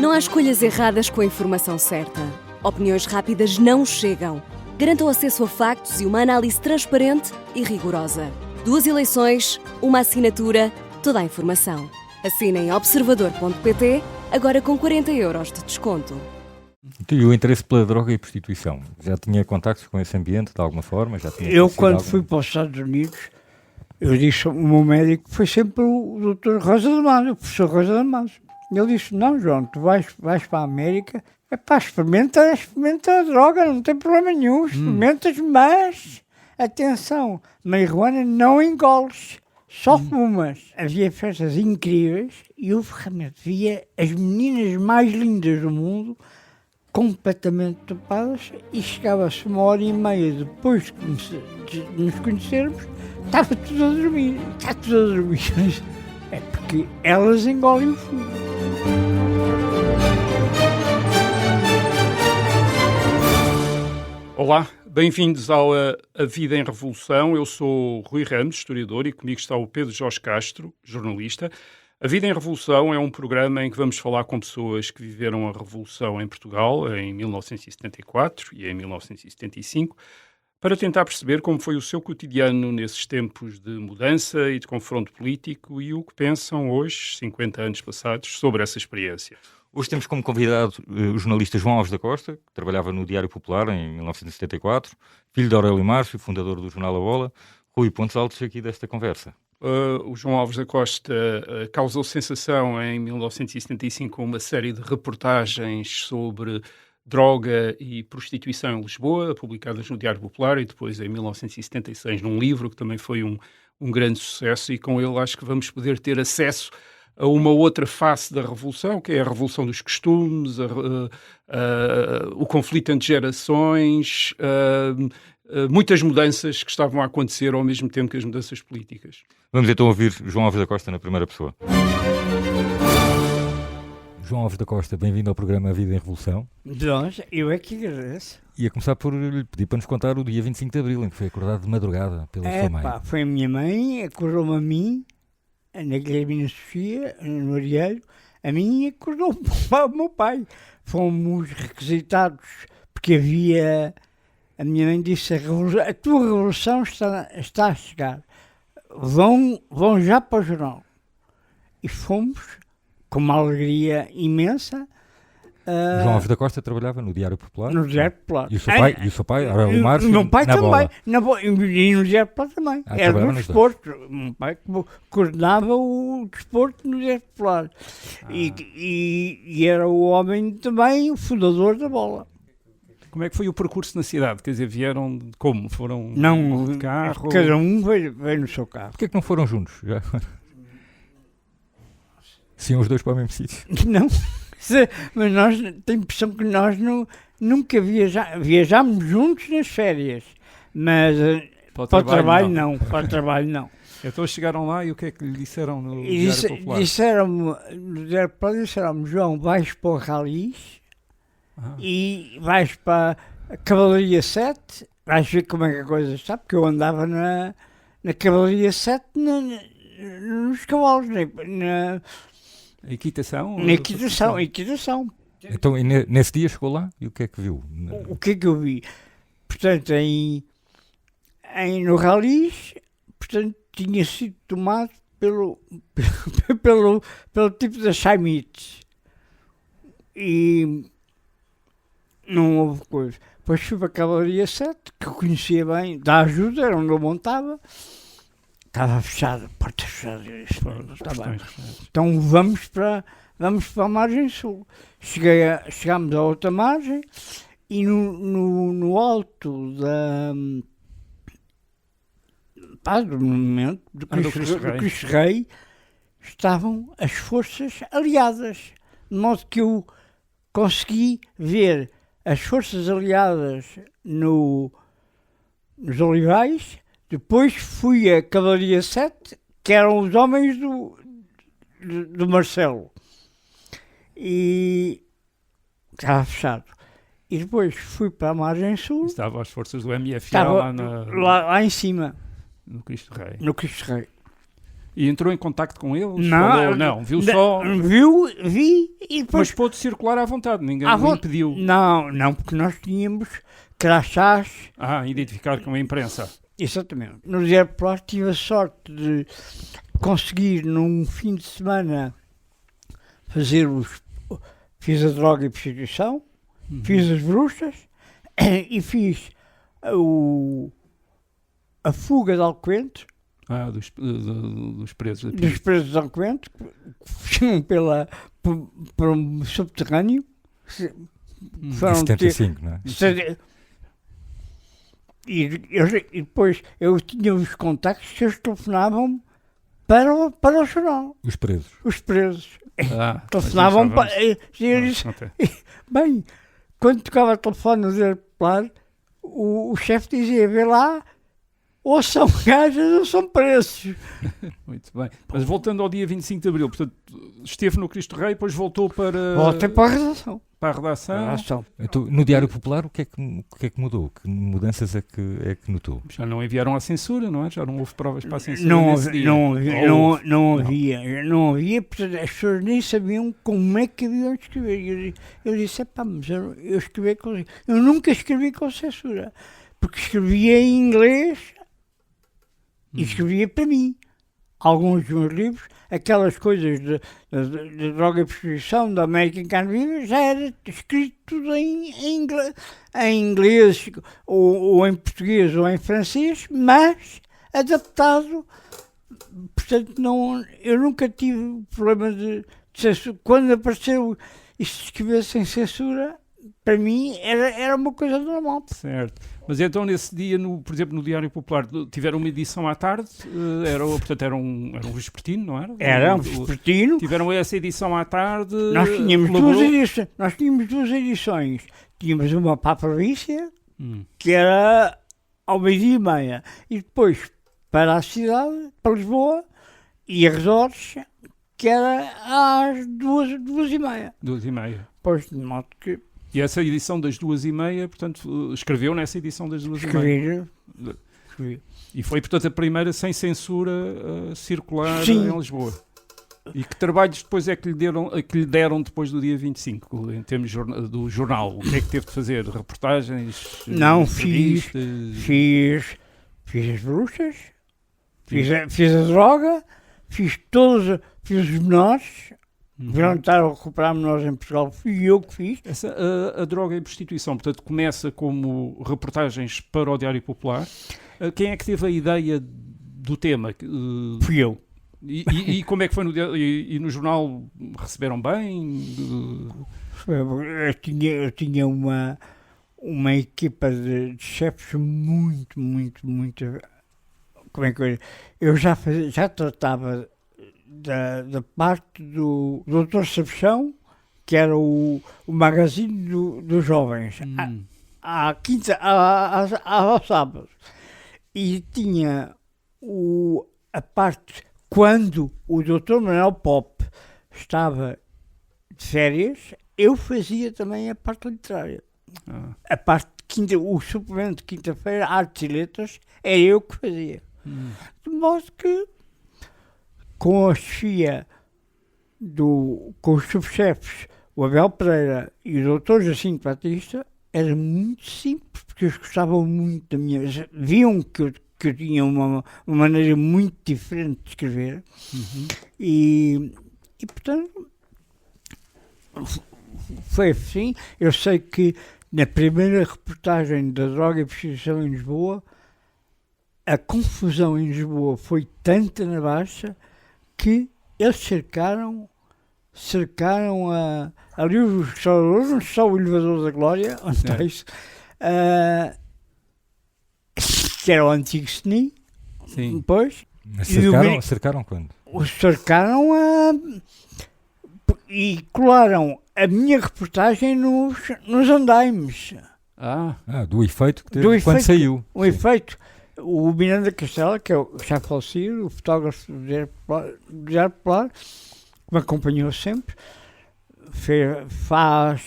Não há escolhas erradas com a informação certa. Opiniões rápidas não chegam. Garanta o acesso a factos e uma análise transparente e rigorosa. 2 eleições, uma assinatura, toda a informação. Assine em observador.pt, agora com 40€ de desconto. E o interesse pela droga e prostituição? Já tinha contactos com esse ambiente de alguma forma? Eu, quando fui para os Estados Unidos, eu disse, o meu médico foi sempre o Dr. Rosa Damasio, o professor Rosa Damasio. Ele disse, não, João, tu vais para a América, experimenta a droga, não tem problema nenhum, experimentas, mas, atenção, marihuana não engoles, só fumas. Havia festas incríveis e eu realmente via as meninas mais lindas do mundo completamente topadas e chegava-se 1h30 depois de nos conhecermos, estava tudo a dormir. Está tudo a dormir. É porque elas engolem o fumo. Olá, bem-vindos ao A Vida em Revolução. Eu sou Rui Ramos, historiador, e comigo está o Pedro Jorge Castro, jornalista. A Vida em Revolução é um programa em que vamos falar com pessoas que viveram a Revolução em Portugal em 1974 e em 1975, para tentar perceber como foi o seu cotidiano nesses tempos de mudança e de confronto político e o que pensam hoje, 50 anos passados, sobre essa experiência. Hoje temos como convidado o jornalista João Alves da Costa, que trabalhava no Diário Popular em 1974, filho de Aurélio Márcio, fundador do jornal A Bola. Rui, pontos altos aqui desta conversa. O João Alves da Costa causou sensação em 1975 com uma série de reportagens sobre droga e prostituição em Lisboa, publicadas no Diário Popular, e depois em 1976 num livro que também foi um grande sucesso, e com ele acho que vamos poder ter acesso a uma outra face da Revolução, que é a Revolução dos Costumes, o conflito entre gerações, muitas mudanças que estavam a acontecer ao mesmo tempo que as mudanças políticas. Vamos então ouvir João Alves da Costa na primeira pessoa. João Alves da Costa, bem-vindo ao programa A Vida em Revolução. Eu é que agradeço. E a começar por lhe pedir para nos contar o dia 25 de Abril, em que foi acordado de madrugada pela sua mãe. Foi a minha mãe, acordou-me a mim, na Guilhermina Sofia, no Arieiro, a mim acordou o meu pai. Fomos requisitados, porque havia... A minha mãe disse, a tua revolução está a chegar. Vão já para o jornal. E fomos, com uma alegria imensa. João Alves da Costa trabalhava no Diário Popular? No Diário Popular. E o seu pai, Aurélio Márcio, o meu pai na também. Bola. E no Diário Popular também. Era no desporto. O meu pai coordenava o desporto no Diário Popular. E era o homem também, o fundador da Bola. Como é que foi o percurso na cidade? Quer dizer, vieram como? Foram de carro? Cada um veio no seu carro. Porquê é que não foram juntos? Já? Sim, os dois para o mesmo sítio. Não, mas nós temos a impressão que nós nunca viajámos juntos nas férias, mas para o trabalho não. Para o trabalho não. Então chegaram lá e o que é que lhe disseram no Diário Popular? No Diário Popular disseram-me, João, vais para o Ralis e vais para a Cavalaria 7, vais ver como é que a coisa está, porque eu andava na Cavalaria 7 nos cavalos, na equitação? Na equitação. Então, nesse dia chegou lá e o que é que viu? O que é que eu vi? Portanto, no Ralis, portanto, tinha sido tomado pelo tipo da Chaimites. E não houve coisa. Depois fui para a Cavalaria 7, que eu conhecia bem, da ajuda, era onde eu montava. Estava fechada, portas fechadas. Então vamos para a margem sul. Chegámos à outra margem e no alto do monumento do Cristo Rei estavam as forças aliadas. De modo que eu consegui ver as forças aliadas nos Olivais. Depois fui a Cavalaria 7, que eram os homens do Marcelo. E estava fechado. E depois fui para a margem sul. Estavam as forças do MFA lá em cima. No Cristo Rei. No Cristo Rei. E entrou em contacto com eles? Não, Falou, não, viu só... Vi e depois... Mas pôde circular à vontade, ninguém À o vo- impediu. Não, porque nós tínhamos crachás. Identificar com a imprensa. Exatamente. No Diário Popular tive a sorte de conseguir, num fim de semana, fiz a droga e prostituição, fiz as bruxas e fiz a fuga de Alcoente, Dos presos da dos presos de Alcoente, que fugiam por um subterrâneo. Em Foram 75, não é? E depois eu tinha os contactos que eles telefonavam para o jornal, Os presos. os presos. mas Telefonavam isso já para. vamos- E eu disse, Ok. bem, quando tocava o telefone no Diário Popular, o chefe dizia: vê lá, ou são gajas ou são presos. Muito bem. Mas voltando ao dia 25 de Abril, portanto, esteve no Cristo Rei, depois voltou Voltei para a redação. para a redação. Então, no Diário Popular, o que é que mudou? Que mudanças é que notou? Já não enviaram à censura, não é? Já não houve provas para a censura Não, nesse dia. não havia, portanto, as pessoas nem sabiam como é que haviam de escrever. Eu disse: pá, mas eu escrevi eu nunca escrevi com censura, porque escrevia em inglês e escrevia para mim. Alguns dos meus livros, aquelas coisas de droga e prostituição, da American Carne Viva, já era escrito tudo em inglês, ou em português ou em francês, mas adaptado. Portanto, eu nunca tive problema de censura. Quando apareceu isto de escrever sem censura, para mim era uma coisa normal. Certo. Mas então nesse dia, por exemplo, no Diário Popular, tiveram uma edição à tarde, portanto era um vespertino, não era? Era um vespertino. Tiveram essa edição à tarde. Nós tínhamos colaborou? duas edições. Tínhamos uma para a província, Hum. que era ao 12h30, e depois para a cidade, para Lisboa, e a Resores, que era às 2h30. 2h30. Pois, de modo que E essa edição das 2h30, portanto, escreveu nessa edição das 2h30. escrevi. E foi, portanto, a primeira sem censura a circular Sim. em Lisboa. E que trabalhos depois é que lhe deram depois do dia 25, em termos do jornal? O que é que teve de fazer? Reportagens? Não, entrevistas? fiz as bruxas, fiz a droga, fiz os menores. Vieram estar a recuperar menores em Portugal, fui eu que fiz. A droga e a prostituição, portanto, começa como reportagens para o Diário Popular. Quem é que teve a ideia do tema? Fui eu. E como é que foi e no jornal? Receberam bem? Eu tinha uma equipa de chefes muito. Como é que eu já tratava da parte do Dr. Sabichão, que era o magazine dos jovens, à quinta, ao sábado. E tinha a parte, quando o Dr. Manuel Pop estava de férias, eu fazia também a parte literária. A parte de quinta, o suplemento de quinta-feira, Artes e Letras, era eu que fazia. De modo que, com a chefia com os subchefes, o Abel Pereira e o Dr. Jacinto Batista, era muito simples, porque eles gostavam muito da minha... Viam que eu tinha uma maneira muito diferente de escrever. E portanto, foi assim. Eu sei que na primeira reportagem da droga e prostituição em Lisboa, a confusão em Lisboa foi tanta na Baixa que eles cercaram ali os restauradores, onde está o elevador da Glória, onde está isso, que era o antigo SNI. Sim. Depois, Mas E cercaram quando? os cercaram e colaram a minha reportagem nos andaimes. Do efeito que teve Do quando efeito saiu. O efeito. O Miranda Castela, que é o já falecido, o fotógrafo do Diário Popular, que me acompanhou sempre, faz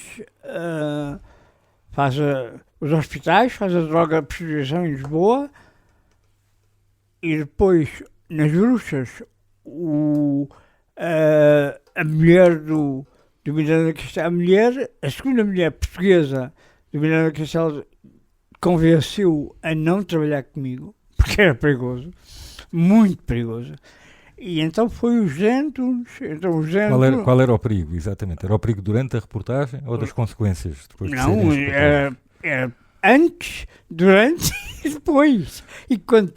os hospitais, faz a droga de prostituição em Lisboa, e depois, nas bruxas, a mulher do Miranda Castelo, a segunda mulher portuguesa do Miranda Castelo convenceu a não trabalhar comigo, porque era perigoso, muito perigoso. E então foi o José Antunes. Então, Qual era o perigo, exatamente? Era o perigo durante a reportagem ou das consequências depois de Não, era antes, durante e depois. E quando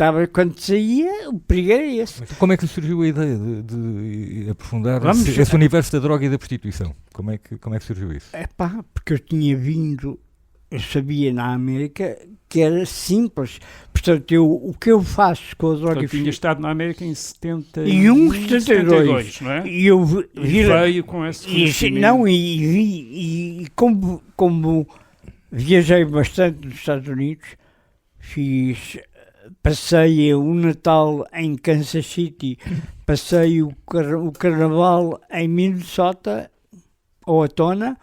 saía, o perigo era esse. Mas como é que surgiu a ideia de aprofundar esse universo da droga e da prostituição? Como é que surgiu isso? Porque eu sabia na América que era simples. Portanto, o que eu faço com a droga... Eu tinha estado na América em 71, 72, não é? E eu veio com esse conhecimento. E como viajei bastante nos Estados Unidos, passei o Natal em Kansas City, passei o Carnaval em Minnesota, ou Atona,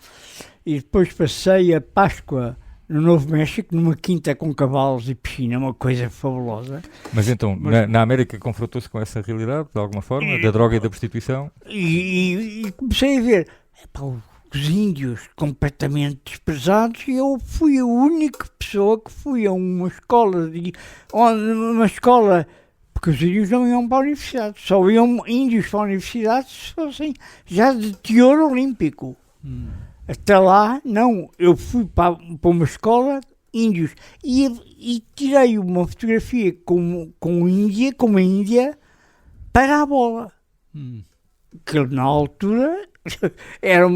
e depois passei a Páscoa no Novo México, numa quinta com cavalos e piscina, uma coisa fabulosa. Mas então, na América confrontou-se com essa realidade, de alguma forma, da droga e da prostituição? E comecei a ver os índios completamente desprezados, e eu fui a única pessoa que fui a uma escola, porque os índios não iam para a universidade, só iam índios para a universidade se fossem já de teor olímpico. Até lá, não. Eu fui para uma escola, índios, e tirei uma fotografia com uma Índia para a bola. Que na altura era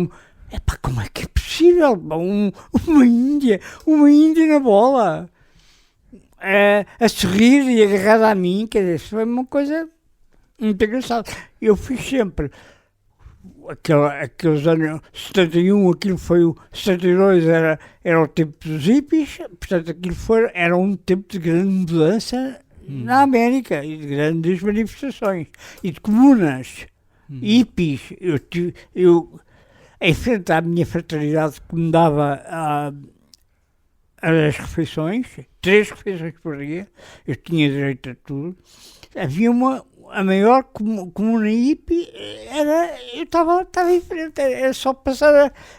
como é que é possível? Uma Índia na bola, a sorrir e agarrada a mim, quer dizer, isso foi uma coisa muito engraçada. Eu fiz sempre... Aqueles anos 71, aquilo foi o 72, era o tempo dos hippies, portanto era um tempo de grande mudança na América, e de grandes manifestações, e de comunas, hippies. Eu, em frente à minha fraternidade, que me dava as refeições, 3 refeições por dia, eu tinha direito a tudo, havia a maior comuna hippie, eu estava em frente, era só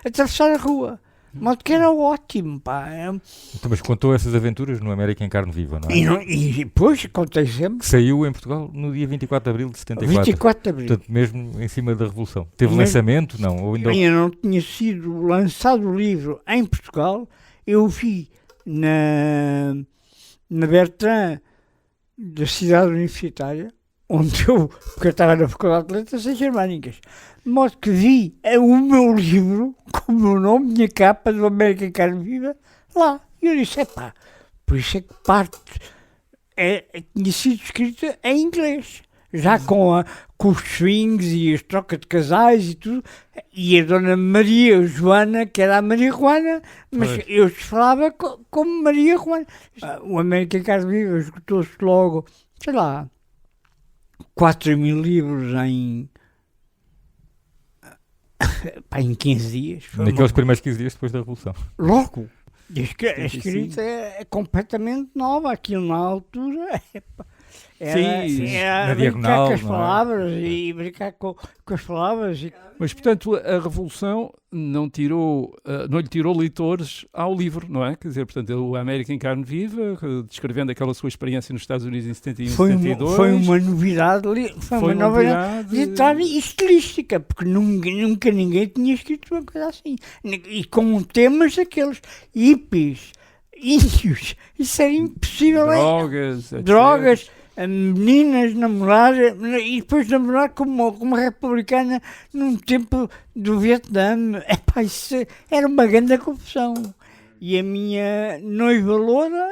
atravessar a rua. De modo que era ótimo, pá. Então, mas contou essas aventuras no América em Carne Viva, não é? E depois contei sempre. Que saiu em Portugal no dia 24 de Abril de 74. 24 de Abril. Portanto, mesmo em cima da Revolução. Teve lançamento? Não? Ou ainda... Ainda não tinha sido lançado o livro em Portugal. Eu vi na Bertrand da cidade universitária, porque eu estava na Faculdade de Letras Germânicas, de modo que vi o meu livro, com o meu nome, minha capa do América em Carne Viva, lá. E eu disse, por isso é que tinha sido escrita em inglês, já com os swings e as trocas de casais e tudo, e a Dona Maria Joana, que era a Maria Juana, mas eu falava como Maria Juana. O América em Carne Viva esgotou-se logo, sei lá, 4.000 livros em 15 dias. Naqueles primeiros 15 dias depois da Revolução. Logo. A escrita é completamente nova. Aquilo na altura era na diagonal, brincar com as palavras e brincar com as palavras. Mas, portanto, a Revolução não lhe tirou leitores ao livro, não é? Quer dizer, portanto, o América em Carne Viva, descrevendo aquela sua experiência nos Estados Unidos em 71 e 72. Foi uma novidade literária e estilística, porque nunca ninguém tinha escrito uma coisa assim. E com temas daqueles hippies, índios, isso era impossível. Drogas, meninas namorar, e depois namorar como uma republicana num tempo do Vietnã. Isso era uma grande confusão. E a minha noiva loura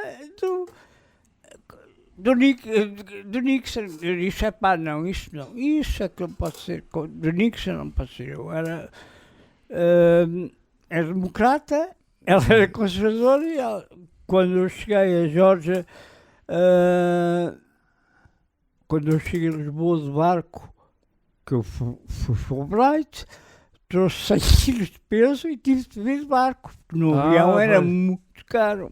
do Nixon, eu disse, não, isso não, isso é que não pode ser, do Nixon não pode ser. Eu era democrata, ela era conservadora, e quando eu cheguei a Geórgia, quando eu cheguei a Lisboa de barco, que eu fui Fulbright, trouxe 100 quilos de peso e tive de vir de barco, porque no avião era muito caro.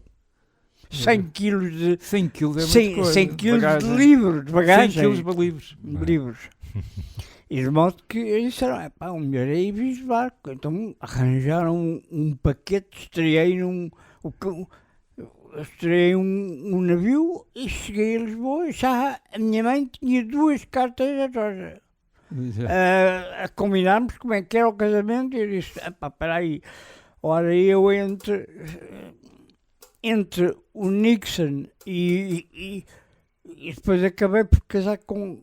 100 quilos de... 100 quilos é muita coisa. 100 quilos de livros, de bagagem. 100 quilos de livros. Livros. E de modo que eles disseram, o melhor é ir de barco. Então arranjaram um paquete, estreiei um navio e cheguei a Lisboa. Já a minha mãe tinha 2 cartas a Jorge. A combinarmos como é que era o casamento. E eu disse, espera aí, ora eu entre o Nixon e depois acabei por casar com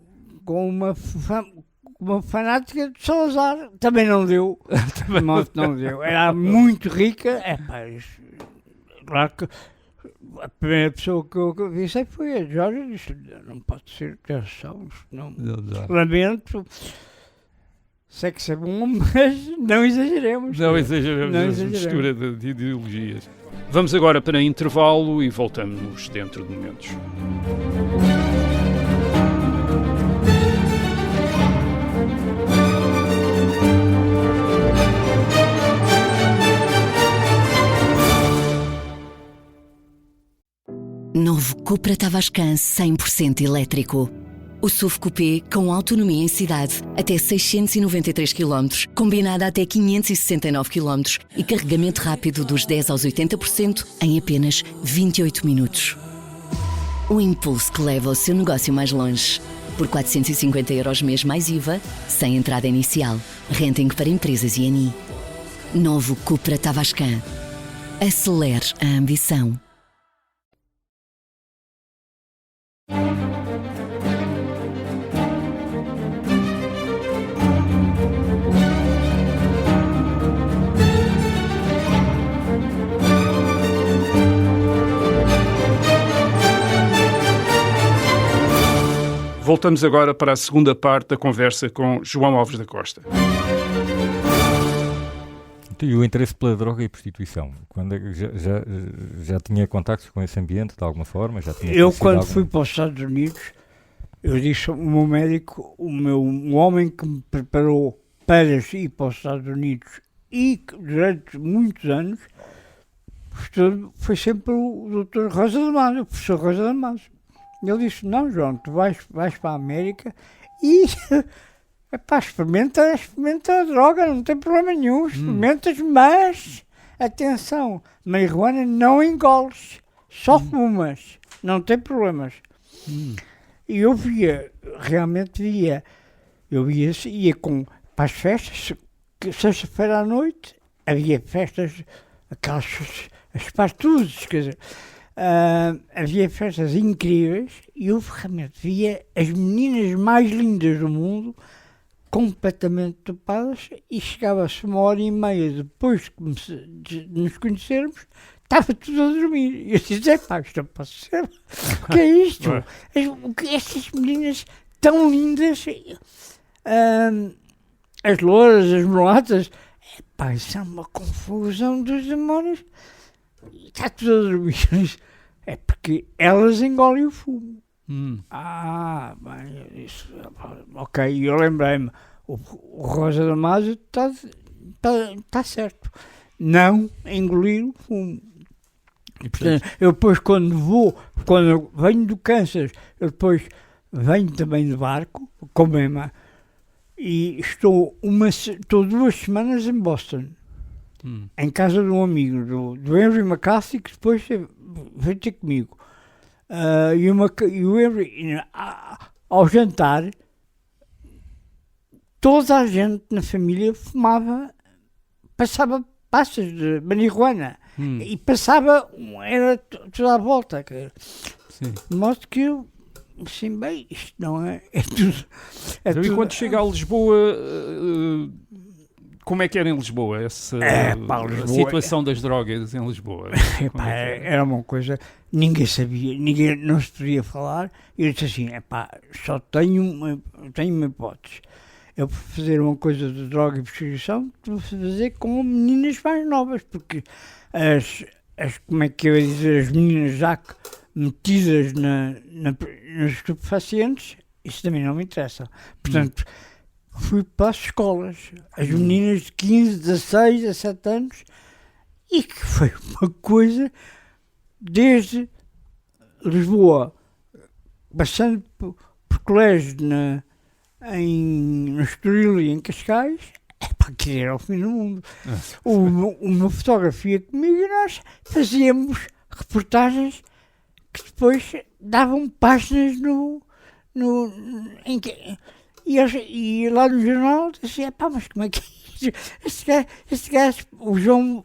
uma fanática de Salazar. Também não deu. Não deu. Era muito rica. Claro que a primeira pessoa que eu disse foi a Jorge. Disse, não pode ser, não. Lamento. Sei que é bom, mas não exageremos. Não exageremos a mistura de ideologias. Vamos agora para intervalo e voltamos dentro de momentos. Novo Cupra Tavascan 100% elétrico. O SUV Coupé com autonomia em cidade até 693 km, combinada até 569 km e carregamento rápido dos 10 aos 80% em apenas 28 minutos. O impulso que leva o seu negócio mais longe. Por 450 € mês mais IVA, sem entrada inicial. Renting para empresas INI. Novo Cupra Tavascan. Acelere a ambição. Voltamos agora para a segunda parte da conversa com João Alves da Costa. E o interesse pela droga e prostituição? Quando já tinha contactos com esse ambiente de alguma forma? Eu, quando fui para os Estados Unidos, eu disse ao meu médico, um homem que me preparou para ir para os Estados Unidos e que durante muitos anos foi sempre o Dr. Rosa Damasio, o professor Rosa Damasio. Ele disse, não, João, tu vais para a América e experimenta a droga, não tem problema nenhum, experimentas, mas, atenção, marihuana não engoles, só fumas, não tem problemas. E eu ia para as festas, sexta-feira à noite, havia festas, aquelas, as partudes, quer dizer, havia festas incríveis e eu realmente via as meninas mais lindas do mundo completamente topadas e chegava-se 1h30 depois de nos conhecermos, estava tudo a dormir. E eu disse, isto não pode ser. O que é isto? Estas meninas tão lindas, as louras, as mulatas, isso é uma confusão dos demónios. Está tudo a dormir. É porque elas engolem o fumo. Isso. Ok, eu lembrei-me. O Rosa Damasio está certo. Não engolir o fumo. E, portanto, eu depois quando eu venho do Kansas, eu depois venho também de barco, com a irmã, e estou 2 semanas em Boston. Em casa de um amigo, do Henry McCarthy, que depois veio ter comigo. E o Henry, ao jantar, toda a gente na família fumava, passava passas de marihuana. E passava, era toda a volta. De modo que eu, assim, bem, isto não é tudo. E quando chega a Lisboa... Como é que era em Lisboa, a situação das drogas em Lisboa? Era uma coisa, ninguém sabia, não se podia falar. Eu disse assim, só tenho uma hipótese. Eu vou fazer uma coisa de droga e prostituição, vou fazer com meninas mais novas, porque como é que eu ia dizer, as meninas já metidas nos estupefacientes, isso também não me interessa. Portanto, fui para as escolas, as meninas de 15, 16, 17 anos, e que foi uma coisa, desde Lisboa, passando por colégios no Estoril e em Cascais, que era o fim do mundo. Uma fotografia comigo e nós fazíamos reportagens que depois davam páginas e lá no jornal dizia, mas como é que é isso? Este gajo, o João,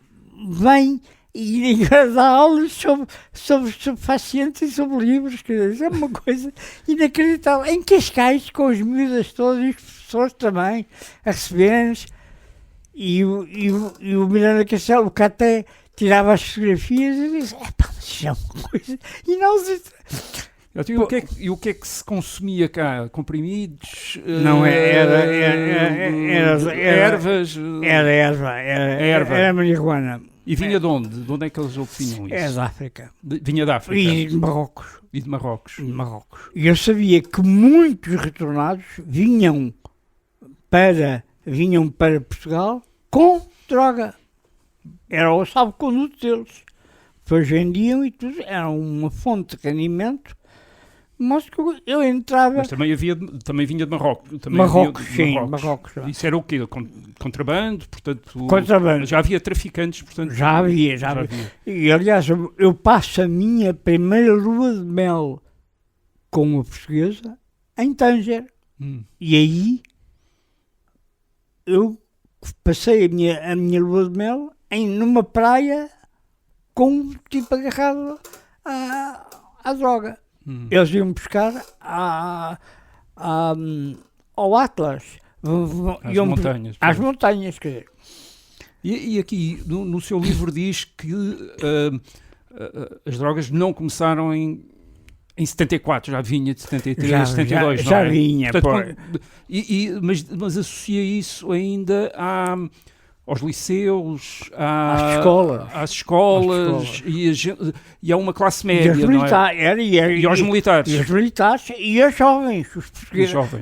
vem e dá aulas sobre pacientes e sobre livros, quer dizer, é uma coisa inacreditável. Em Cascais, com as miúdas todas e os professores também, a receberem-nos, e o Miranda Castelo, o que até tirava as fotografias e disse, mas isso é uma coisa inaudita. E o que é que se consumia cá? Comprimidos? Não, era ervas? Era marihuana. E vinha de onde? De onde é que eles obtinham isso? É da África. Vinha da África? E de Marrocos. E de Marrocos. E eu sabia que muitos retornados vinham para Portugal com droga. Era o salvo-conduto deles. Depois vendiam e tudo. Era uma fonte de rendimento. Mas que eu entrava... Mas também vinha de Marrocos. Marrocos. Marrocos. Isso era o quê? Contrabando? Portanto, contrabando. Já havia traficantes, portanto... Já havia. E, aliás, eu passo a minha primeira lua de mel com uma portuguesa em Tanger. E aí eu passei a minha lua de mel numa praia com um tipo agarrado à droga. Eles iam buscar ao Atlas. Às montanhas, quer dizer. E aqui, no seu livro diz que as drogas não começaram em 74, já vinha de 73, 72, já não é? vinha. Portanto, mas associa isso ainda aos liceus, às escolas e a uma classe média, não é? E aos militares. E aos militares e aos jovens,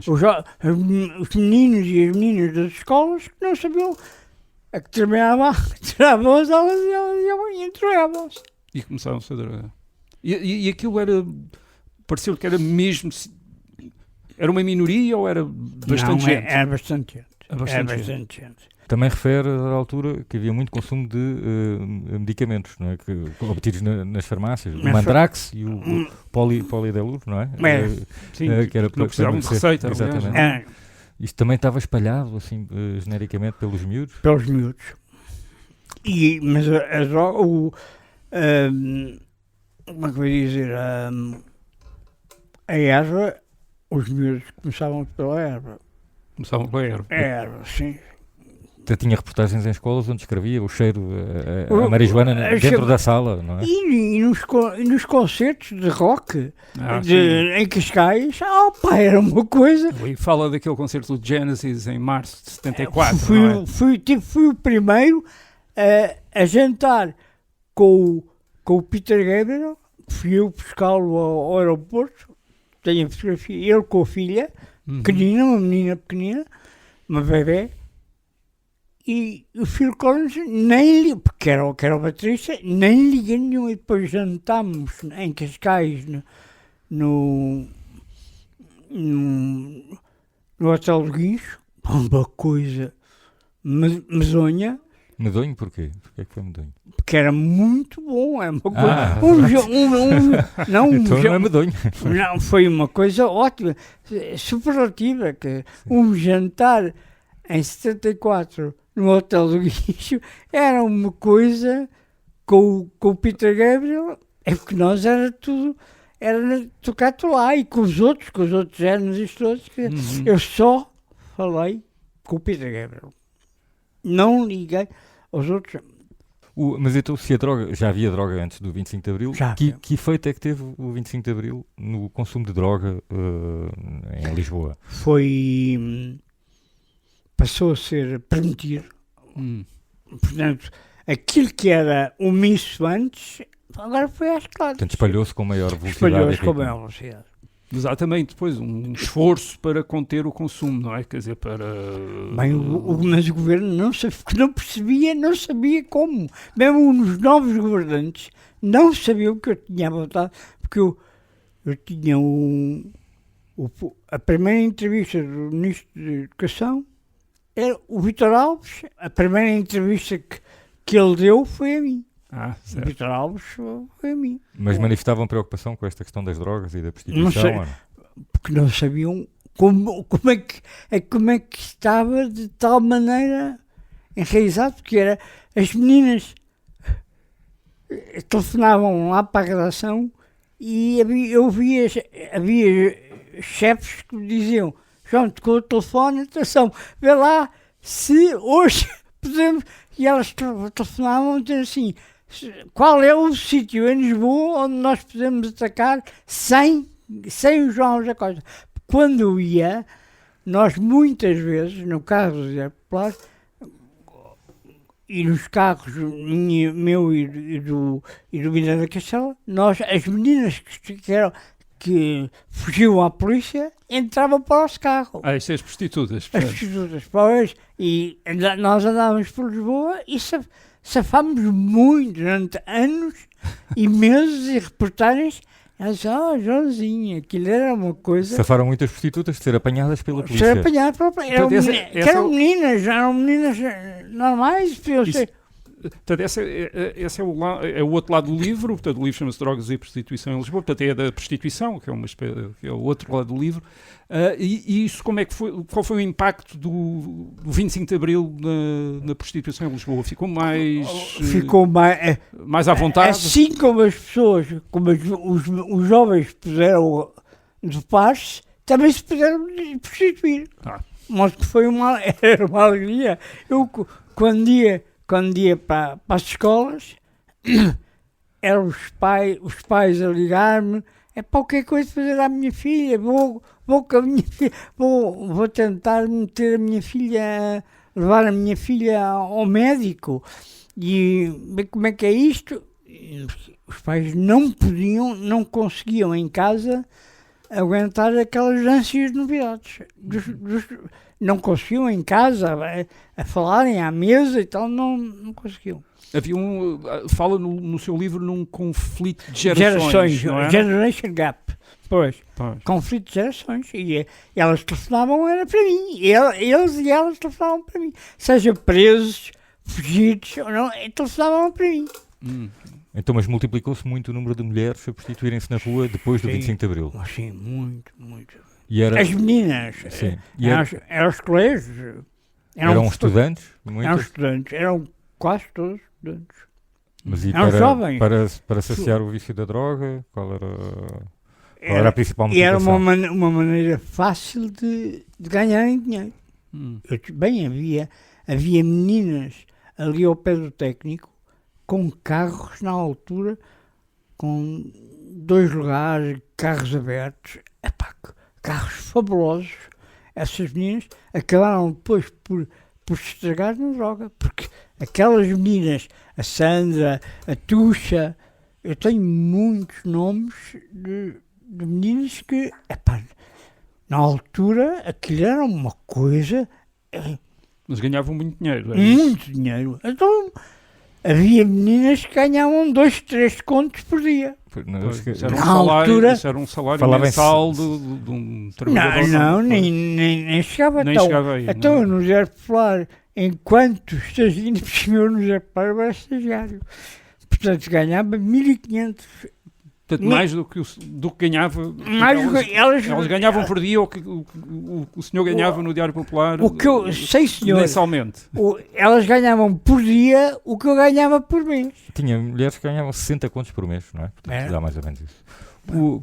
os meninos e as meninas das escolas que não sabiam, a que terminavam as aulas e entregavam-se. E começaram-se a drogar. E aquilo pareceu que era mesmo, era uma minoria ou era bastante gente? Era bastante gente. Também refere à altura que havia muito consumo de medicamentos, não é? Obtidos nas farmácias, o Mandrax e o Polidelur, não é? Sim, que era não precisavam de receita. Exatamente. Isto também estava espalhado, assim, genericamente pelos miúdos? Pelos miúdos. Mas a droga, como é que eu ia dizer, a erva, os miúdos começavam pela erva. Começavam pela erva? Erva, sim. Tinha reportagens em escolas onde escrevia o cheiro, a marijuana dentro da sala, não é? E nos concertos de rock em Cascais, era uma coisa. E fala daquele concerto do Genesis em março de 74, Fui o primeiro a jantar com o Peter Gabriel, fui eu buscá-lo ao aeroporto, tenho a fotografia, ele com a filha, pequenina, uma menina pequenina, uma bebê. E o Phil Collins porque era o baterista, nem liguei nenhum. E depois jantámos em Cascais, no Hotel do Guincho, uma coisa medonha. Medonho porquê? Porquê é que foi medonho? Porque era muito bom, é uma coisa... Então não é medonho. Não, foi uma coisa ótima, superlativa, que um jantar em 74... no Hotel do Guincho, era uma coisa com o Peter Gabriel, porque nós era tocado lá, e com os outros géneros todos, eu só falei com o Peter Gabriel. Não liguei aos outros. Mas então, se já havia droga antes do 25 de Abril, que efeito é que teve o 25 de Abril no consumo de droga em Lisboa? Passou a ser permitido. Portanto, aquilo que era omisso antes, agora foi às claras. Portanto, espalhou-se com maior velocidade. Exatamente, depois um esforço para conter o consumo, não é? Quer dizer, para... Bem, mas o governo não sabia como. Mesmo os novos governantes não sabiam que eu tinha vontade, porque eu tinha um A primeira entrevista do Ministro da Educação era o Vítor Alves. A primeira entrevista que ele deu foi a mim. O certo. Vítor Alves foi a mim. Mas manifestavam preocupação com esta questão das drogas e da Não prostituição? sei. ou não? Porque não sabiam como é que estava de tal maneira enraizado, porque era as meninas telefonavam lá para a redação e havia chefes que me diziam: João, tocou o telefone, atenção, vê lá se hoje podemos. E elas telefonavam dizendo assim: qual é o sítio em Lisboa onde nós podemos atacar sem o João Alves da Costa? Quando eu ia, nós muitas vezes, no carro do Zé Popular, e nos carros meu e do Miranda Castelo, as meninas que fugiam à polícia entravam para o nosso carro. Isso é as prostitutas. As portanto. prostitutas, pois, e nós andávamos por Lisboa e safámos muito durante anos e meses e reportagens. Elas diziam: Joãozinho, aquilo era uma coisa. Safaram muitas prostitutas de ser apanhadas pela polícia. Ser apanhado pela polícia. Eram meninas normais, podiam ser. Portanto, esse é o outro lado do livro. Portanto, o livro chama-se Drogas e Prostituição em Lisboa. Portanto, é da prostituição, que é o outro lado do livro. E isso, como é que foi? Qual foi o impacto do 25 de Abril na prostituição em Lisboa? Ficou mais à vontade? Assim como as pessoas, como os jovens puderam dopar-se, também se puderam prostituir. Mas que era uma alegria. Eu, quando ia para as escolas, eram os pais a ligar-me: é para qualquer coisa fazer à minha filha, vou tentar levar a minha filha ao médico e ver como é que é isto. Os pais não conseguiam em casa aguentar aquelas ânsias de novidades. Não conseguiam em casa a falarem à mesa e tal, não conseguiam. Havia fala no seu livro num conflito de gerações, não é? Generation Gap. Pois. Conflito de gerações. E elas telefonavam era para mim. Eles e elas telefonavam para mim. Seja presos, fugidos ou não, telefonavam para mim. Então, mas multiplicou-se muito o número de mulheres a prostituírem-se na rua depois do 25 de Abril. Sim, muito. E As meninas. Sim. Eram os colégios. Eram estudantes? Eram estudantes. Eram quase todos estudantes. Mas e eram jovens. Para saciar o vício da droga? Qual era a principal motivação? E era uma maneira fácil de ganharem dinheiro. Havia meninas ali ao pé do técnico com carros na altura, com 2 lugares, carros abertos, carros fabulosos. Essas meninas acabaram depois por se estragar na droga, porque aquelas meninas, a Sandra, a Tuxa, eu tenho muitos nomes de meninas que, na altura, aquilo era uma coisa... Mas ganhavam muito dinheiro. Muito dinheiro. Então, havia meninas que ganhavam 2, 3 contos por dia. Isso era um salário mensal de um trabalhador. Não, nem chegava nem tão. Chegava aí, então, no Zé Popular, enquanto estagiário, no Zé Popular, eu era estagiário. Portanto, ganhava 1.500. Portanto, mais do que ganhava. Elas ganhavam por dia o que o senhor ganhava no Diário Popular. O que eu sei, senhor. Mensalmente. Elas ganhavam por dia o que eu ganhava por mês. Tinha mulheres que ganhavam 60 contos por mês, não é? Portanto, dá mais ou menos isso.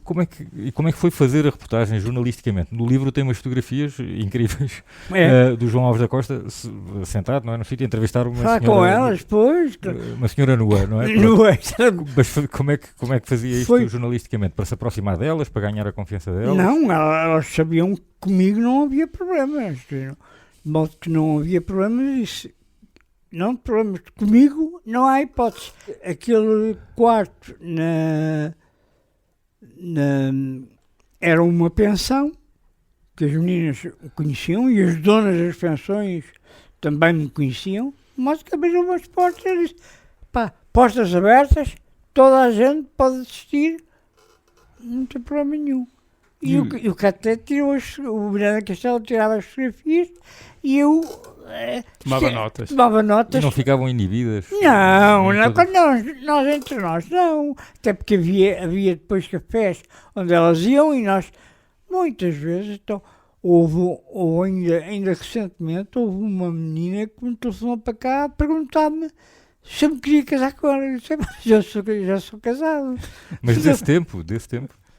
Como é que foi fazer a reportagem jornalisticamente? No livro tem umas fotografias incríveis do João Alves da Costa sentado, não é, no sítio, a entrevistar uma senhora... com elas, pois. Uma senhora nua, não é? Nua. Mas como é que fazia isto jornalisticamente? Para se aproximar delas, para ganhar a confiança delas? Não, elas sabiam que comigo não havia problemas. De modo que não havia problemas, problemas. Comigo não há hipótese. Aquele quarto era uma pensão que as meninas conheciam e as donas das pensões também me conheciam, mas que abriram umas portas e disse: portas abertas, toda a gente pode assistir, não tem problema nenhum. E o Caté tirou o Miranda Castelo tirava as fotografias e eu Tomava notas. Tomava notas. E não ficavam inibidas? Não, quando nós entre nós não. Até porque havia depois cafés onde elas iam e nós, muitas vezes, então, ou ainda recentemente, houve uma menina que me telefonou para cá a perguntar-me se eu me queria casar com ela. Eu disse, mas já sou casado. Mas desse tempo?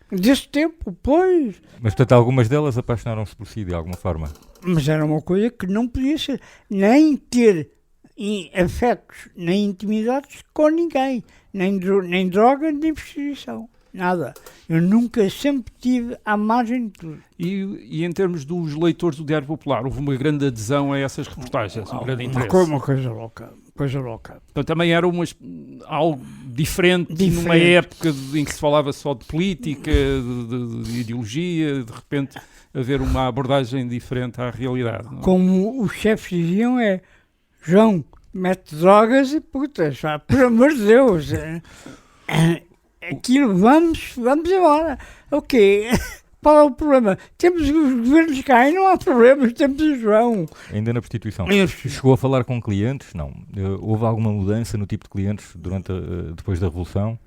Desse tempo, pois. Mas, portanto, algumas delas apaixonaram-se por si, de alguma forma. Mas era uma coisa que não podia ser. Nem ter afetos, nem intimidades com ninguém. Nem droga, nem prostituição. Nada. Eu nunca, sempre tive à margem de tudo. E em termos dos leitores do Diário Popular, houve uma grande adesão a essas reportagens, um grande interesse. Uma coisa louca. Então também era algo diferente numa época em que se falava só de política, de ideologia, de repente haver uma abordagem diferente à realidade. Não? Como os chefes diziam João, mete drogas e putas, por amor de Deus. Aquilo, vamos embora. Ok. Qual é o problema? Temos os governos cá e não há problemas, temos o João. Ainda na prostituição. Chegou a falar com clientes? Não. Houve alguma mudança no tipo de clientes depois da Revolução?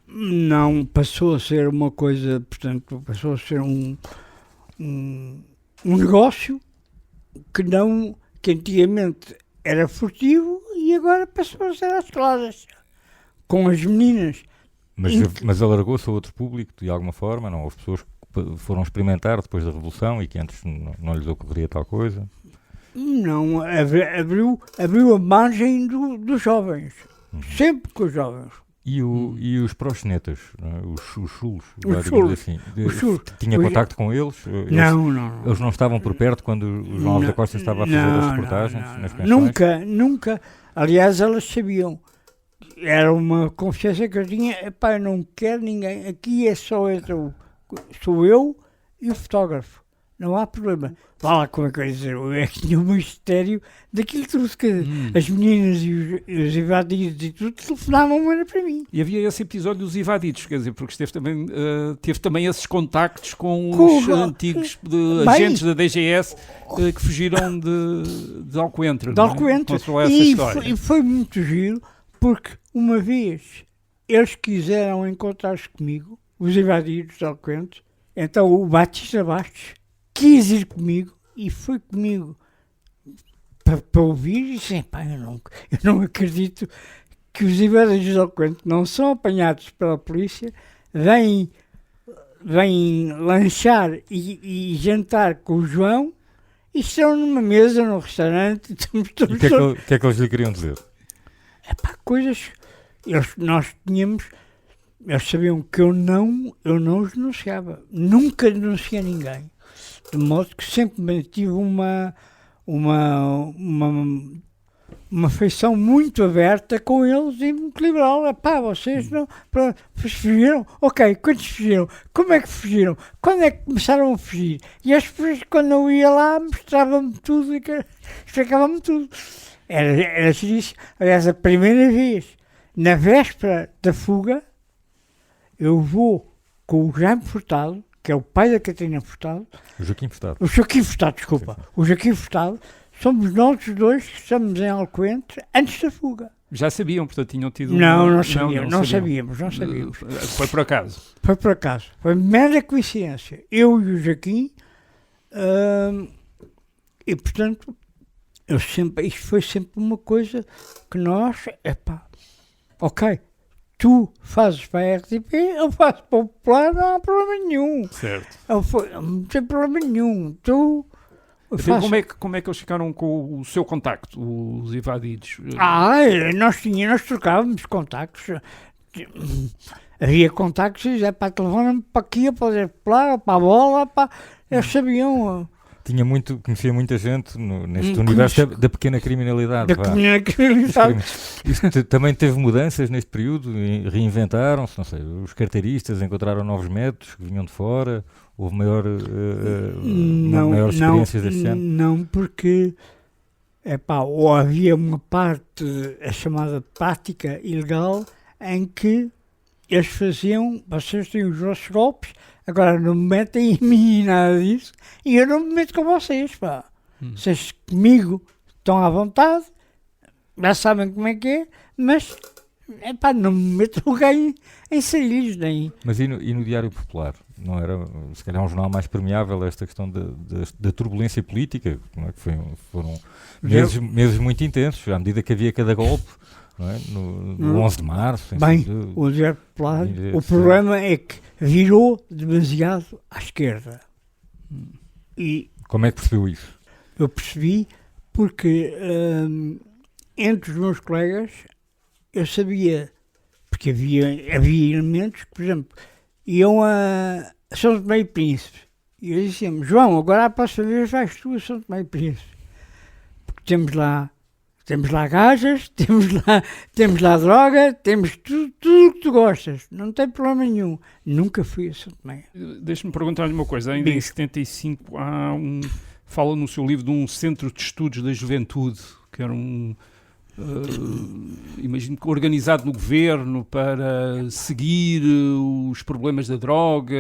Não, passou a ser uma coisa, portanto, passou a ser um negócio que antigamente era furtivo e agora passou a ser às claras. Com as meninas. Mas alargou-se a outro público de alguma forma? Não? Houve pessoas que foram experimentar depois da Revolução e que antes não lhes ocorreria tal coisa? Não, abriu a margem dos jovens. Sempre com os jovens. E os proxenetas, os chulos, assim, tinha os contacto com eles? Não. Eles não estavam por perto quando o João Alves da Costa estava a fazer as reportagens nas pensões? Nunca. Aliás, elas sabiam. Era uma confiança que eu tinha. Eu não quero ninguém. Aqui é só sou eu e o fotógrafo. Não há problema. Vá lá, como é que eu ia dizer? Eu é que tinha um mistério daquilo tudo. As meninas e os evadidos e tudo telefonavam para mim. E havia esse episódio dos evadidos, quer dizer, porque teve também esses contactos com os antigos agentes da DGS que fugiram de Alcoentre. De Alcoentre. E foi muito giro, porque uma vez eles quiseram encontrar-se comigo, os evadidos de Alcoentre, então o Batista Bastos quis ir comigo e foi comigo para ouvir e disse, eu não acredito que os evadidos de Alcoentre não são apanhados pela polícia, vêm lanchar e jantar com o João e estão numa mesa num restaurante. E o que é que eles lhe queriam dizer? Coisas. Nós tínhamos. Eles sabiam que eu não os denunciava. Nunca denunciei ninguém. De modo que sempre mantive uma afeição muito aberta com eles e muito liberal. Vocês não. Fugiram? Ok, quantos fugiram? Como é que fugiram? Quando é que começaram a fugir? E as pessoas, quando eu ia lá, mostravam-me tudo e explicavam-me tudo. Era isso. Aliás, a primeira vez, na véspera da fuga, eu vou com o Jaime Furtado, que é o pai da Catarina Furtado. O Joaquim Furtado, desculpa. Sim. O Joaquim Furtado. Somos nós os dois que estamos em Alcoentre antes da fuga. Já sabiam, portanto, tinham tido... Não sabíamos. Foi por acaso. Foi mera coincidência. Eu e o Joaquim, e portanto, isto foi sempre uma coisa que nós, ok, tu fazes para a RTP, eu faço para o Popular, não há problema nenhum. Certo. Não tem problema nenhum. Como é que eles ficaram com o seu contacto, os evadidos? Nós trocávamos contactos. Havia contactos, telefone-me para aqui, para lá, para a bola, eles sabiam. Conhecia muita gente neste universo da pequena criminalidade. Isto também teve mudanças neste período, reinventaram-se, não sei, os carteiristas encontraram novos métodos que vinham de fora, houve maior experiências deste ano? Não, porque ou havia uma parte, a chamada prática ilegal, em que eles faziam, vocês têm os vossos golpes, agora não me metem em mim nada disso, e eu não me meto com vocês, pá. Vocês comigo estão à vontade, já sabem como é que é, mas não me meto em sarilhos nem. Mas e no Diário Popular? Não era, se calhar, um jornal mais permeável a esta questão da turbulência política, não é? Que foram meses muito intensos, à medida que havia cada golpe, não é? No 11 de março. Bem, o Diário Popular, o problema é que virou demasiado à esquerda. E como é que percebeu isso? eu percebi porque entre os meus colegas eu sabia, porque havia elementos que, por exemplo, iam a São Tomé e Príncipe. E eu dizia-me, João, agora a próxima vez vais tu a São Tomé e Príncipe. Porque temos lá gajas, temos lá droga, temos tudo o que tu gostas. Não tem problema nenhum. Nunca fui a São Tomé. Deixa-me perguntar-lhe uma coisa. Ainda em 75 fala no seu livro de um centro de estudos da juventude, que era imagino que organizado no governo para seguir os problemas da droga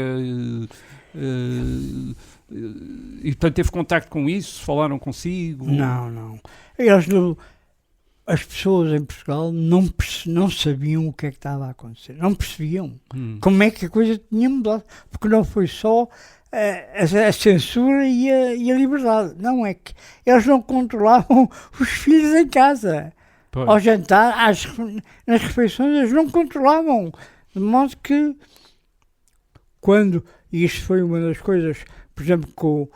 e portanto teve contacto com isso? Falaram consigo? Não. As pessoas em Portugal não sabiam o que é que estava a acontecer, não percebiam como é que a coisa tinha mudado, porque não foi só a censura e a liberdade, não é que eles não controlavam os filhos em casa. Pois. Ao jantar, nas refeições, eles não controlavam. De modo que, e isto foi uma das coisas, por exemplo,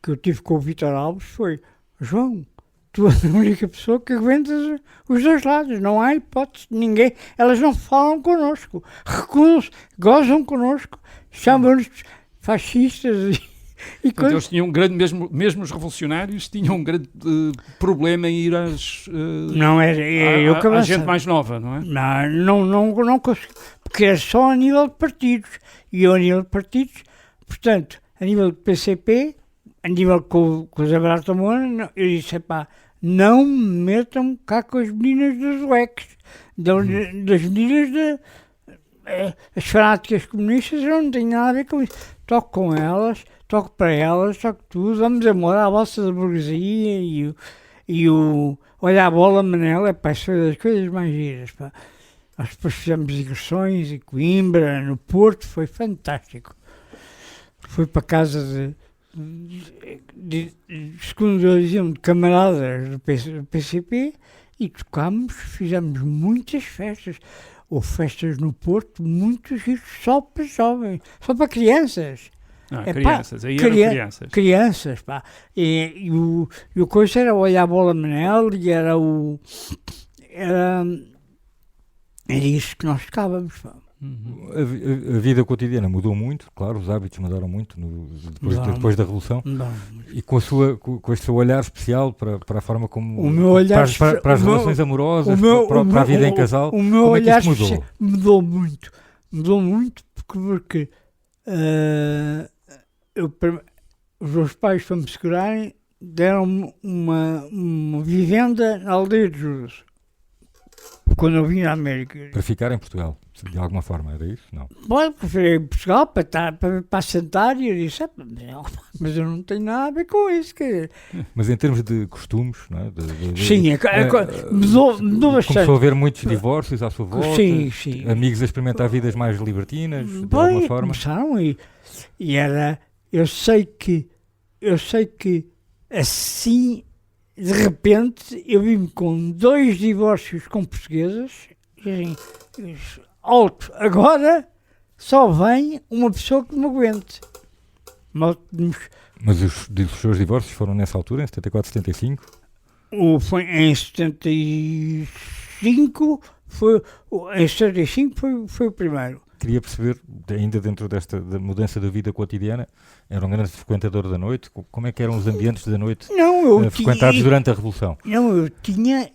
que eu tive com o Vítor Alves, foi, João, tu és a única pessoa que aguentas os dois lados, não há hipótese de ninguém, elas não falam connosco, recusam-se, gozam connosco, chamam-nos fascistas Portanto, eles tinham um grande, mesmo os revolucionários tinham um grande problema em ir à gente mais nova, não é? Não consigo, porque é só a nível de partidos, e eu a nível de partidos, portanto, a nível do PCP, a nível com o Zé Barata Moura, eu disse, não me metam cá com as meninas dos UECs, das meninas as fanáticas comunistas, eu não tenho nada a ver com isso. Toco com elas, toco para elas, toco tudo, vamos embora à bolsa da burguesia e o olha a bola, Manela, isso foi das coisas mais giras, pá. Nós depois fizemos digressões em Coimbra, no Porto, foi fantástico. Fui para casa segundo eles diziam, de camaradas do PCP e tocámos, fizemos muitas festas. Houve festas no Porto, muitos giros só para jovens, só para crianças. Crianças, aí eram crianças. Crianças, pá. E o coisa era olhar a bola Manel e era isso que nós tocávamos, pá. A vida cotidiana mudou muito, claro, os hábitos mudaram muito depois da Revolução. E com este seu olhar especial para a forma como... O meu olhar para as relações amorosas, para a vida em casal, o meu olhar mudou? Mudou muito porque os meus pais, para me segurarem, deram-me uma vivenda na aldeia de Judas, quando eu vim à América. Para ficar em Portugal, de alguma forma, era isso? Não. Bom, preferi em Portugal para assentar e eu disse, mas eu não tenho nada a ver com isso. Mas em termos de costumes, não é? Sim, mudou bastante. Começou a haver muitos divórcios à sua volta, sim. Amigos a experimentar vidas mais libertinas, de alguma forma. Começaram e era, eu sei que assim, de repente, eu vim com 2 divórcios com portuguesas, e assim, alto, agora só vem uma pessoa que me aguente. Mas os seus divórcios foram nessa altura, em 74, 75? Foi em 75, foi o primeiro. Queria perceber, ainda dentro da mudança da vida cotidiana, era um grande frequentador da noite, como é que eram os ambientes da noite frequentados durante a Revolução? Não, eu tinha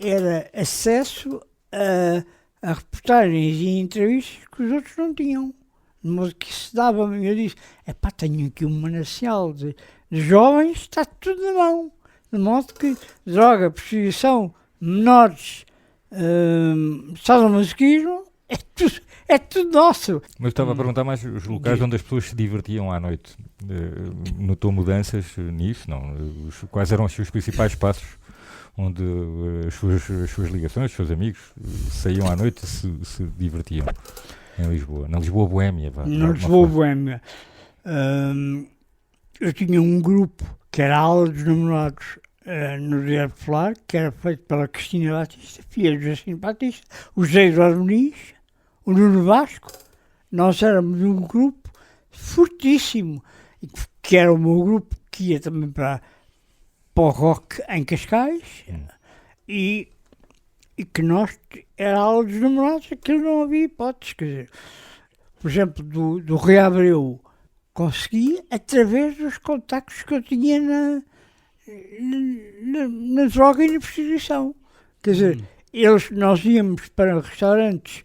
acesso a reportagens e entrevistas que os outros não tinham. De modo que se dava-me, eu disse, tenho aqui um manancial de jovens, está tudo na mão. De modo que droga, prostituição, menores, sadomasoquismo, é tudo nosso. Mas estava a perguntar mais os locais onde as pessoas se divertiam à noite. Notou mudanças nisso? Não? Quais eram os seus principais passos onde as suas ligações, os seus amigos saíam à noite e se divertiam em Lisboa? Na Lisboa Boémia? Na Lisboa Boémia. Eu tinha um grupo que era a Ala dos Namorados no Diário Popular, que era feito pela Cristina Batista, filha do Jacinto Batista, o José Eduardo Muniz, o Nuno Vasco. Nós éramos um grupo fortíssimo, que era o meu grupo que ia também para o rock em Cascais, e que nós, era a Ala dos Namorados, aquilo não havia hipóteses, quer dizer, por exemplo, do Rui Abreu, consegui através dos contactos que eu tinha na droga e na prostituição. Quer dizer, nós íamos para restaurantes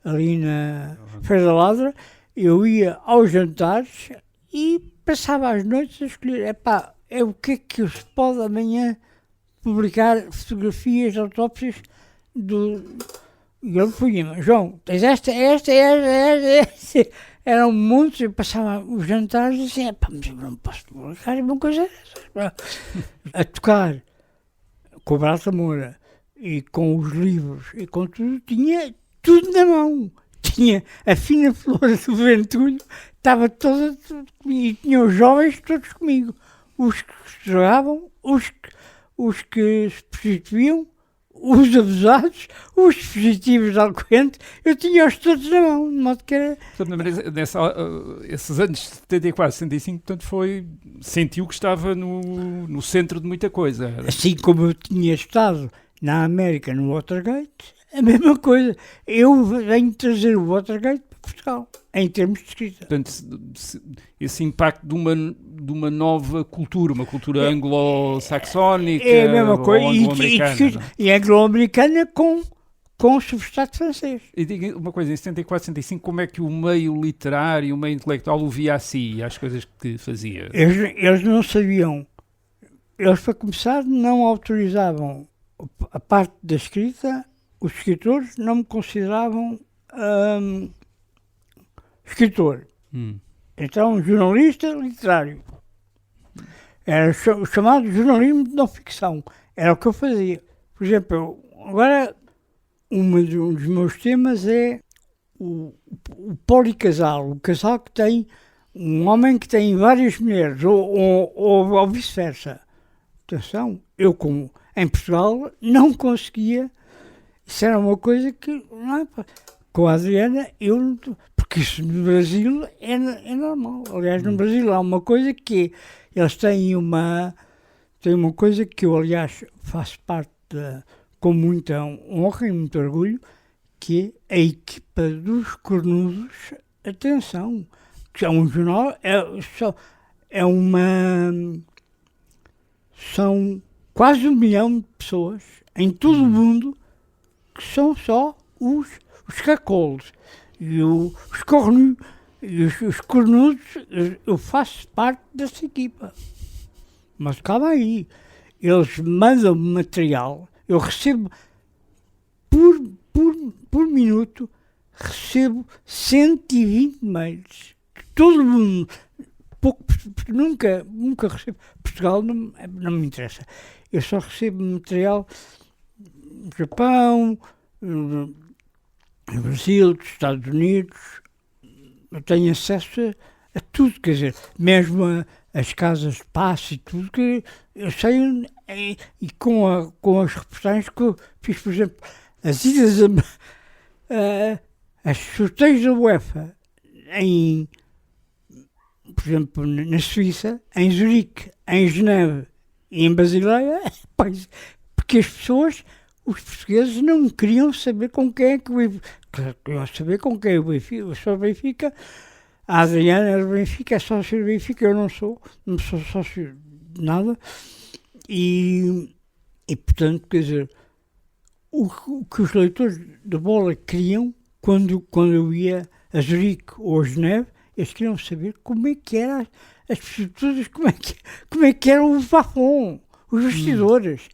ali na Feira da Ladra, eu ia aos jantares e passava as noites a escolher, o que é que se pode amanhã publicar fotografias de autópsias e ele punha-me, João, tens esta. Era um monte, eu passava os jantares e assim, mas eu não posso publicar uma coisa dessas. A tocar com o Brata Moura e com os livros e com tudo, tinha tudo na mão. Tinha a fina flor do Ventulho, estava toda e tinha os jovens todos comigo. Os que jogavam, os que se prostituíam, os abusados, os fugitivos de Alcoente, eu tinha-os todos na mão, de modo que era... Portanto, esses anos de 74, 75, portanto, sentiu que estava no centro de muita coisa. Assim como eu tinha estado na América, no Watergate, a mesma coisa. Eu venho trazer o Watergate para Portugal, em termos de escrita. Portanto, esse impacto de uma nova cultura, uma cultura anglo-saxónica, é a mesma coisa, anglo-americana. E anglo-americana com substrato francês. E diga uma coisa, em 74, 75, como é que o meio literário, o meio intelectual o via a si e às coisas que fazia? Eles não sabiam. Eles, para começar, não autorizavam a parte da escrita. Os escritores não me consideravam escritor. Então, jornalista literário. Era o chamado jornalismo de não ficção. Era o que eu fazia. Por exemplo, agora, um dos meus temas é o policasal. O casal que tem um homem que tem várias mulheres, ou vice-versa. Atenção, eu, como em Portugal, não conseguia. Isso era uma coisa que, com a Adriana, porque isso no Brasil é normal. Aliás, no Brasil há uma coisa que eles têm uma coisa que eu, aliás, faço parte com muita honra e muito orgulho, que é a equipa dos cornudos. Atenção, que é um jornal, são quase 1 milhão de pessoas em todo o mundo que são só os cacolos e os cornudos. E os cornudos, eu faço parte dessa equipa. Mas calma aí, eles mandam material, eu recebo por minuto, recebo 120 mails. Todo mundo, nunca recebo. Portugal não me interessa. Eu só recebo material do Japão, do Brasil, dos Estados Unidos. Eu tenho acesso a tudo, quer dizer, mesmo as casas de passe e tudo, que eu sei, e com as reportagens que eu fiz, por exemplo, as idas as sorteios da UEFA por exemplo, na Suíça, em Zurique, em Geneve e em Basileia, porque as pessoas, os portugueses, não queriam saber com quem é que o Benfica. Queriam saber com quem é o Benfica. Eu sou Benfica, a Adriana era Benfica, é sócio do Benfica, eu não sou sócio de nada. E portanto, quer dizer, o que os leitores de bola queriam, quando eu ia a Zurique ou a Geneve, eles queriam saber como é que eram as prostitutas, como é que eram os bafons, os vestidores.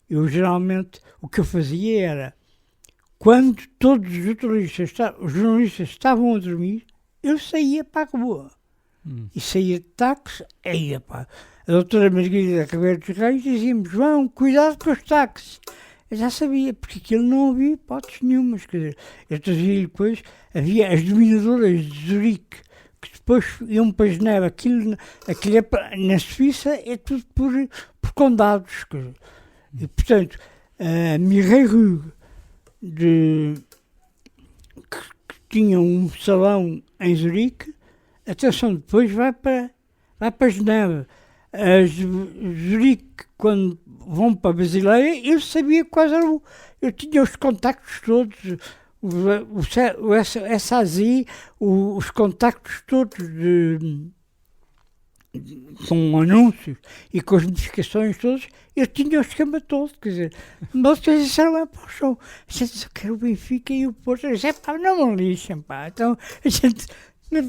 Eu geralmente, o que eu fazia era, quando todos os jornalistas estavam a dormir, eu saía para a rua. E saía de táxi, aí, pá. A doutora Margarida Ribeiro dos Reis dizia-me: João, cuidado com os táxis. Eu já sabia, porque aquilo não havia hipóteses nenhumas. Quer dizer, eu trazia depois, havia as dominadoras de Zurique, que depois iam para Genebra. Aquilo na Suíça é tudo por condados. Quer dizer. E, portanto, a Mireille Ruge, que tinha um salão em Zurique, atenção, depois vai para Genebra. As Zurique, quando vão para Basileia, eu sabia quais eram. Eu tinha os contactos todos, o SAZ, os contactos todos com anúncios e com as notificações todas, eu tinha o esquema todo, quer dizer, mas eles disseram: pá, show, a gente só quer o Benfica e o Porto. Eu disse: pá, não me lixem, pá, então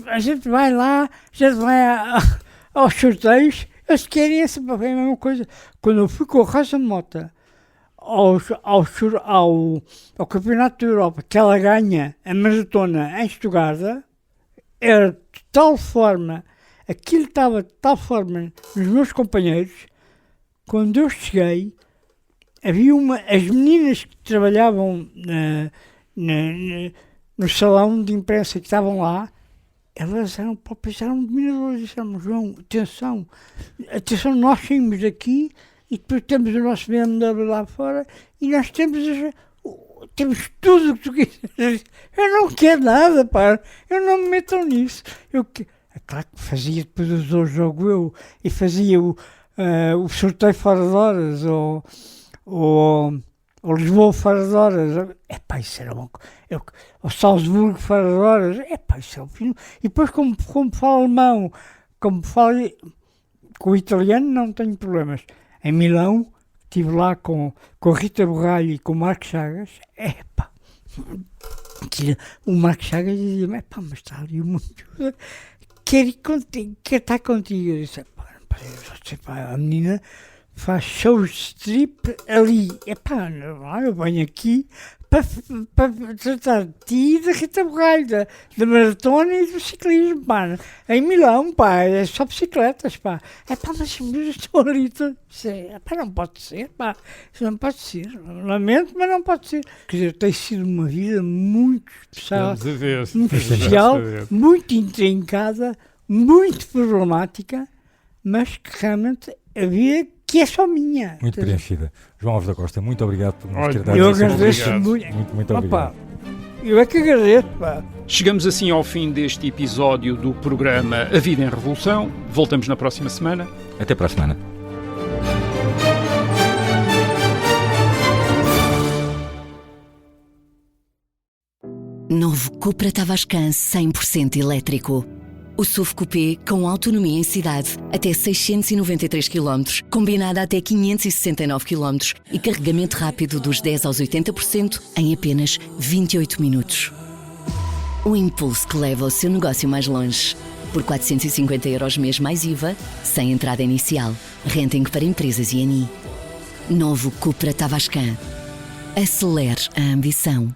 a gente vai lá, a gente vai aos sorteios. Eles querem essa a mesma coisa. Quando eu fui com o Rosa Mota ao Campeonato da Europa, que ela ganha a maratona em Stuttgart, era de tal forma, aquilo estava de tal forma nos meus companheiros, quando eu cheguei, havia as meninas que trabalhavam no salão de imprensa que estavam lá, elas eram próprias, eram dominadoras, disseram: João, atenção, nós saímos daqui e depois temos o nosso BMW lá fora e nós temos tudo o que tu quiseres. Eu não quero nada, pá, eu não me meto nisso. É claro que fazia depois o jogo eu, e fazia o sorteio fora de horas, ou Lisboa fora de horas. Epá, isso era bom. O Salzburgo fora de horas. Epá, isso é o fim. E depois, como falo alemão, como falo com o italiano, não tenho problemas. Em Milão, estive lá com a Rita Borralho e com o Marco Chagas. Epá, o Marco Chagas dizia-me: epá, mas está ali muito. Quer estar contigo. Eu disse: epá, a menina faz shows de strip ali. Epá, eu venho aqui para tratar de ti e da Rita Borralho, da maratona e do ciclismo, pá. Em Milão, pá, é só bicicletas, pá. Epá, mas estou ali, pá, não pode ser, pá. Isso não pode ser. Lamento, mas não pode ser. Quer dizer, tem sido uma vida muito especial, muito intrincada, muito problemática, mas que realmente havia, que é só minha. Muito preenchida. João Alves da Costa, muito obrigado por nos ter dado eu agradeço muito. Muito obrigado. Opa, eu é que agradeço, pá. Chegamos assim ao fim deste episódio do programa A Vida em Revolução. Voltamos na próxima semana. Até para a semana. Novo Cupra Tavascan 100% elétrico. O SUV Coupé com autonomia em cidade, até 693 km, combinada até 569 km e carregamento rápido dos 10% aos 80% em apenas 28 minutos. O impulso que leva o seu negócio mais longe. Por 450 € mês mais IVA, sem entrada inicial. Renting para empresas INI. Novo Cupra Tavascan. Acelere a ambição.